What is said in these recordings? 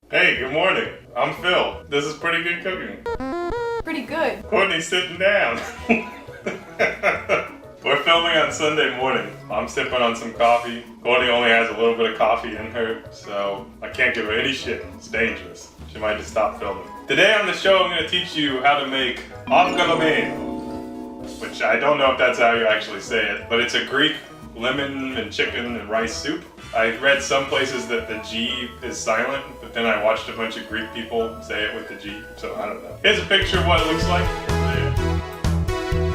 Hey, good morning. I'm Phil. This is Pretty Good Cooking. Pretty good. Courtney's sitting down. We're filming on Sunday morning. I'm sipping on some coffee. Courtney only has a little bit of coffee in her, so I can't give her any shit. It's dangerous. She might just stop filming. Today on the show, I'm going to teach you how to make Avgolemono, which I don't know if that's how you actually say it, but it's a Greek lemon and chicken and rice soup. I read some places that the G is silent, but then I watched a bunch of Greek people say it with the G, so I don't know. Here's a picture of what it looks like. There.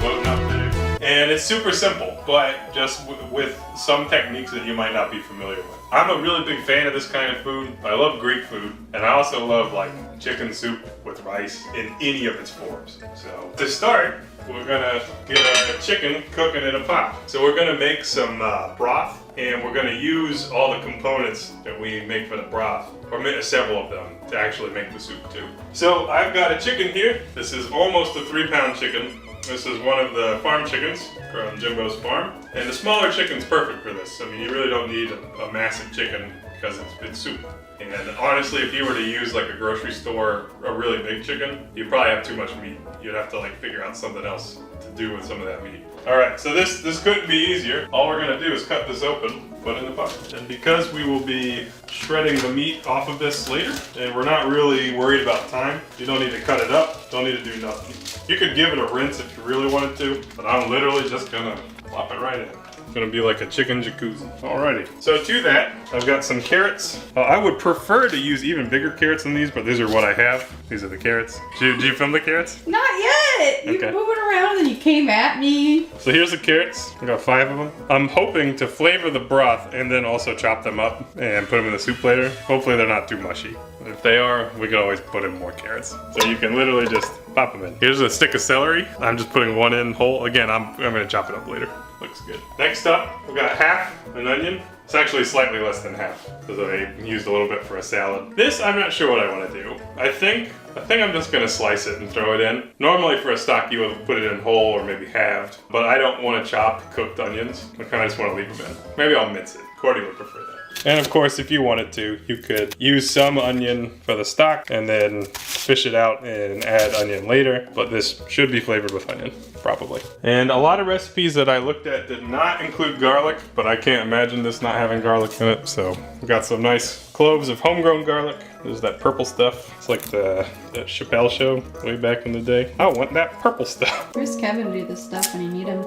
Floating up there. And it's super simple, but just with some techniques that you might not be familiar with. I'm a really big fan of this kind of food. I love Greek food, and I also love like chicken soup with rice in any of its forms. So to start, we're gonna get our chicken cooking in a pot. So we're gonna make some broth, and we're gonna use all the components that we make for the broth, or several of them, to actually make the soup too. So I've got a chicken here. This is almost a 3-pound chicken. This is one of the farm chickens from Jimbo's farm. And the smaller chicken's perfect for this. I mean, you really don't need a massive chicken because it's soup. And honestly, if you were to use like a grocery store, a really big chicken, you'd probably have too much meat. You'd have to like figure out something else to do with some of that meat. All right, so this couldn't be easier. All we're gonna do is cut this open, put it in the pot. And because we will be shredding the meat off of this later, and we're not really worried about time, you don't need to cut it up, don't need to do nothing. You could give it a rinse if you really wanted to, but I'm literally just gonna plop it right in. It's gonna be like a chicken jacuzzi. Alrighty, so to that, I've got some carrots. I would prefer to use even bigger carrots than these, but these are what I have. These are the carrots. Did you film the carrots? Not yet! You were moving around and you came at me. So here's the carrots. I got 5 of them. I'm hoping to flavor the broth and then also chop them up and put them in the soup later. Hopefully they're not too mushy. If they are, we can always put in more carrots. So you can literally just pop them in. Here's a stick of celery. I'm just putting one in whole. Again, I'm gonna chop it up later. Looks good. Next up, we've got half an onion. It's actually slightly less than half because I used a little bit for a salad. This, I'm not sure what I want to do. I think I'm just gonna slice it and throw it in. Normally for a stock, you would put it in whole or maybe halved, but I don't want to chop cooked onions. I kind of just want to leave them in. Maybe I'll mince it. Courtney would prefer that. And of course, if you wanted to, you could use some onion for the stock and then fish it out and add onion later. But this should be flavored with onion, probably. And a lot of recipes that I looked at did not include garlic, but I can't imagine this not having garlic in it. So we got some nice cloves of homegrown garlic. There's that purple stuff. It's like that Chappelle show way back in the day. I want that purple stuff. Where's Kevin to do this stuff when you need him?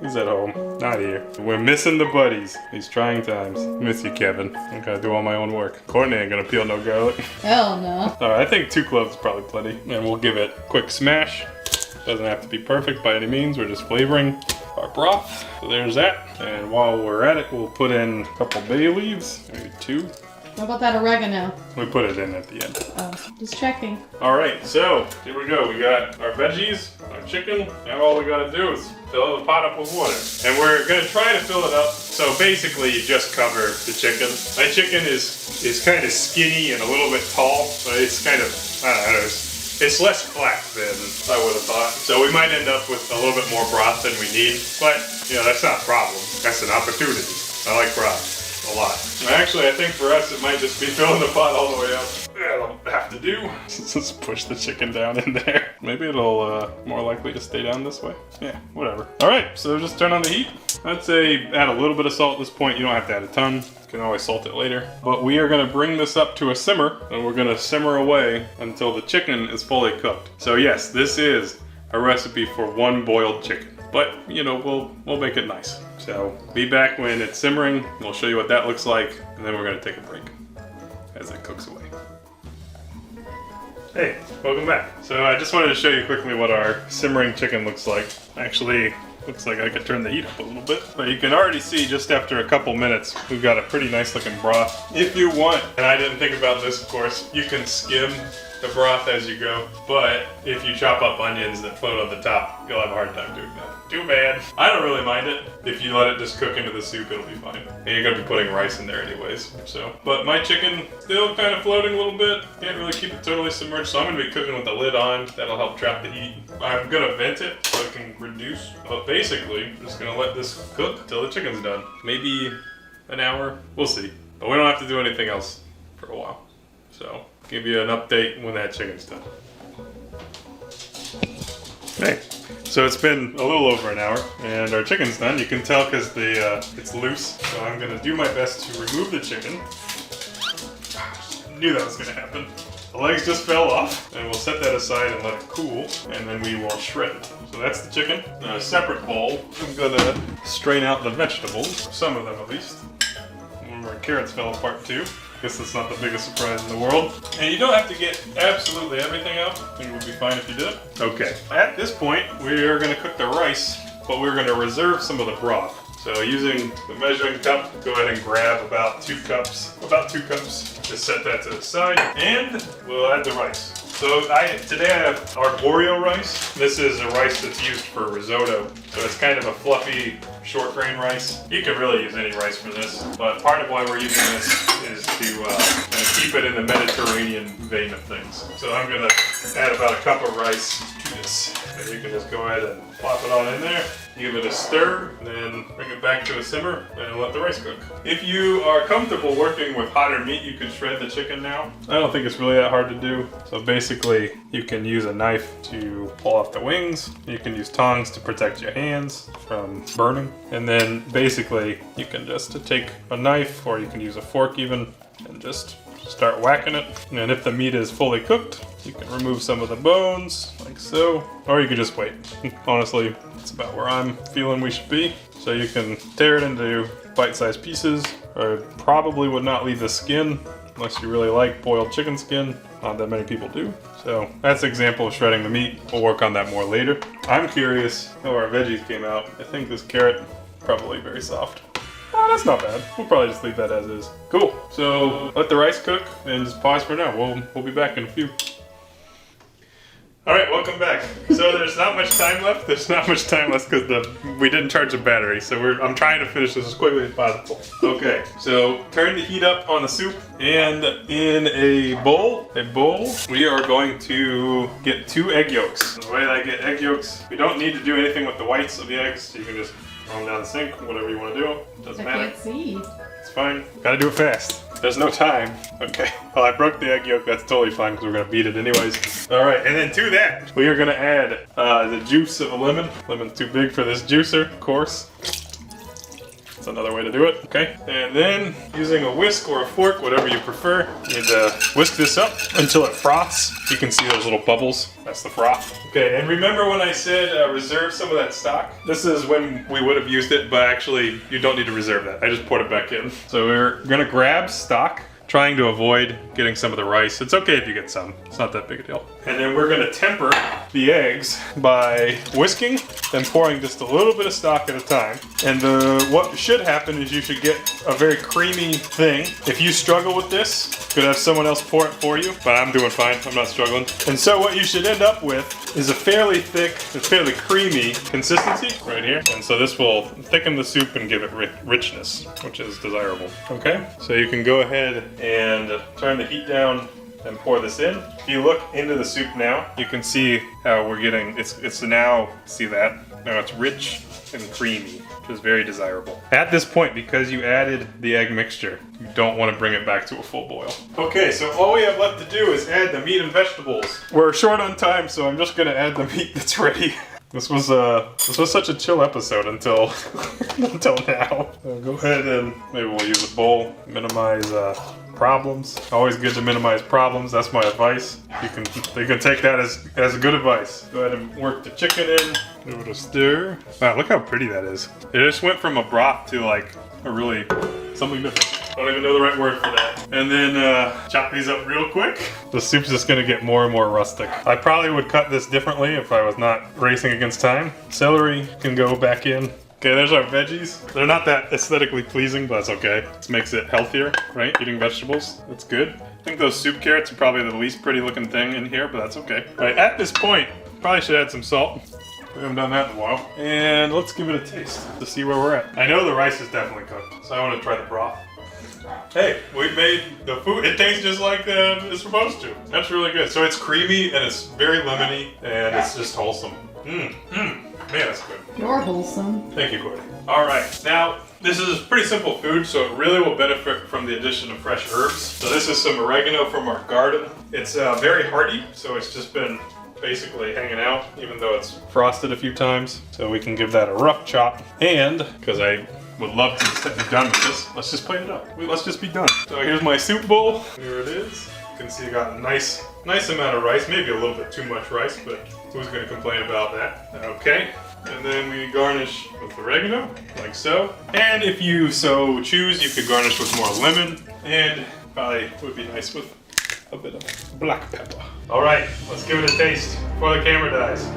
He's at home, not here. We're missing the buddies. These trying times. Miss you, Kevin. I gotta do all my own work. Courtney ain't gonna peel no garlic. Hell no. All right, I think 2 cloves is probably plenty. And we'll give it a quick smash. Doesn't have to be perfect by any means. We're just flavoring our broth. So there's that. And while we're at it, we'll put in a couple bay leaves, maybe 2. What about that oregano? We put it in at the end. Oh, just checking. All right, so here we go. We got our veggies, our chicken. Now all we gotta do is fill the pot up with water. And we're gonna try to fill it up. So basically you just cover the chicken. My chicken is kind of skinny and a little bit tall, but it's kind of, I don't know, it's less flat than I would have thought. So we might end up with a little bit more broth than we need, but you know, that's not a problem. That's an opportunity. I like broth a lot. Actually, I think for us, it might just be filling the pot all the way up. That'll have to do. Let's push the chicken down in there. Maybe it'll more likely to stay down this way. Yeah, whatever. All right, so just turn on the heat. I'd say add a little bit of salt at this point. You don't have to add a ton. You can always salt it later. But we are gonna bring this up to a simmer, and we're gonna simmer away until the chicken is fully cooked. So yes, this is a recipe for 1 boiled chicken. But, you know, we'll make it nice. So, be back when it's simmering. We'll show you what that looks like, and then we're gonna take a break as it cooks away. Hey, welcome back. So I just wanted to show you quickly what our simmering chicken looks like. Actually, looks like I could turn the heat up a little bit. But you can already see just after a couple minutes, we've got a pretty nice looking broth. If you want, and I didn't think about this, of course, you can skim the broth as you go. But if you chop up onions that float on the top, you'll have a hard time doing that. Too bad. I don't really mind it. If you let it just cook into the soup, it'll be fine. And you're gonna be putting rice in there anyways, so. But my chicken still kind of floating a little bit. Can't really keep it totally submerged, so I'm gonna be cooking with the lid on. That'll help trap the heat. I'm gonna vent it so it can reduce. But basically, I'm just gonna let this cook till the chicken's done. Maybe an hour, we'll see. But we don't have to do anything else for a while. So, give you an update when that chicken's done. Okay. So it's been a little over an hour, and our chicken's done. You can tell because it's loose. So I'm gonna do my best to remove the chicken. Knew that was gonna happen. The legs just fell off, and we'll set that aside and let it cool, and then we will shred it. So that's the chicken. In a separate bowl, I'm gonna strain out the vegetables, some of them at least. And our carrots fell apart too. Guess that's not the biggest surprise in the world. And you don't have to get absolutely everything out. I think it would be fine if you did. Okay. At this point, we are going to cook the rice, but we're going to reserve some of the broth. So using the measuring cup, go ahead and grab about 2 cups. About 2 cups. Just set that to the side, and we'll add the rice. So today I have arborio rice. This is a rice that's used for risotto. So it's kind of a fluffy, short grain rice. You can really use any rice for this, but part of why we're using this is to kind of keep it in the Mediterranean vein of things. So I'm gonna add about a cup of rice to this. And you can just go ahead and plop it on in there. Give it a stir, and then bring it back to a simmer, and let the rice cook. If you are comfortable working with hotter meat, you can shred the chicken now. I don't think it's really that hard to do. So basically, you can use a knife to pull off the wings. You can use tongs to protect your hands from burning. And then basically, you can just take a knife, or you can use a fork even, and just start whacking it. And if the meat is fully cooked, you can remove some of the bones, like so. Or you can just wait. Honestly, it's about where I'm feeling we should be. So you can tear it into bite-sized pieces. I probably would not leave the skin, unless you really like boiled chicken skin. Not that many people do. So that's an example of shredding the meat. We'll work on that more later. I'm curious how our veggies came out. I think this carrot, probably very soft. Oh, that's not bad. We'll probably just leave that as is. Cool. So let the rice cook and just pause for now. We'll be back in a few. All right, welcome back. So there's not much time left. There's not much time left because we didn't charge the battery. So I'm trying to finish this as quickly as possible. Okay, so turn the heat up on the soup, and in a bowl, we are going to get 2 egg yolks. The way that I get egg yolks, we don't need to do anything with the whites of the eggs. You can just throw them down the sink, whatever you want to do. Doesn't matter. I can't see. It's fine. Gotta do it fast. There's no time. Okay. Well, I broke the egg yolk. That's totally fine because we're gonna beat it anyways. All right, and then to that, we are gonna add the juice of a lemon. Lemon's too big for this juicer, of course. That's another way to do it. Okay. And then using a whisk or a fork, whatever you prefer, you need to whisk this up until it froths. You can see those little bubbles. That's the froth. Okay, and remember when I said reserve some of that stock? This is when we would have used it, but actually you don't need to reserve that. I just poured it back in. So we're gonna grab stock, trying to avoid getting some of the rice. It's okay if you get some. It's not that big a deal. And then we're gonna temper the eggs by whisking and pouring just a little bit of stock at a time. And what should happen is you should get a very creamy thing. If you struggle with this, you could have someone else pour it for you, but I'm doing fine. I'm not struggling. And so what you should end up with is a fairly thick, fairly creamy consistency right here. And so this will thicken the soup and give it richness, which is desirable. Okay, so you can go ahead and turn the heat down and pour this in. If you look into the soup now, you can see how we're getting, it's now, see that? Now it's rich and creamy, which is very desirable. At this point, because you added the egg mixture, you don't want to bring it back to a full boil. Okay, so all we have left to do is add the meat and vegetables. We're short on time, so I'm just gonna add the meat that's ready. This was such a chill episode until until now. So go ahead and maybe we'll use a bowl, minimize problems. Always good to minimize problems. That's my advice. You can take that as good advice. Go ahead and work the chicken in. Give it a stir. Wow, look how pretty that is. It just went from a broth to like a really something different. I don't even know the right word for that. And then chop these up real quick. The soup's just gonna get more and more rustic. I probably would cut this differently if I was not racing against time. Celery can go back in. Okay, there's our veggies. They're not that aesthetically pleasing, but that's okay. This makes it healthier, right? Eating vegetables, that's good. I think those soup carrots are probably the least pretty looking thing in here, but that's okay. All right, at this point, probably should add some salt. We haven't done that in a while. And let's give it a taste to see where we're at. I know the rice is definitely cooked, so I want to try the broth. Hey, we made the food. It tastes just like it's supposed to. That's really good. So it's creamy and it's very lemony and it's just wholesome. Man, that's good. You're wholesome. Thank you, Quirky. All right, now this is pretty simple food, so it really will benefit from the addition of fresh herbs. So this is some oregano from our garden. It's very hardy, so it's just been basically hanging out, even though it's frosted a few times. So we can give that a rough chop. And, because I would love to be done with this, let's just plate it up. Let's just be done. So here's my soup bowl. Here it is. You can see I got a nice amount of rice, maybe a little bit too much rice, but who's gonna complain about that? Okay. And then we garnish with oregano, like so. And if you so choose, you could garnish with more lemon, and probably would be nice with a bit of black pepper. All right, let's give it a taste before the camera dies.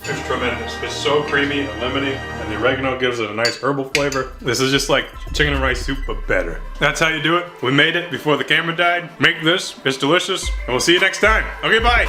It's tremendous. It's so creamy and lemony, and the oregano gives it a nice herbal flavor. This is just like chicken and rice soup, but better. That's how you do it. We made it before the camera died. Make this. It's delicious, and we'll see you next time. Okay, bye.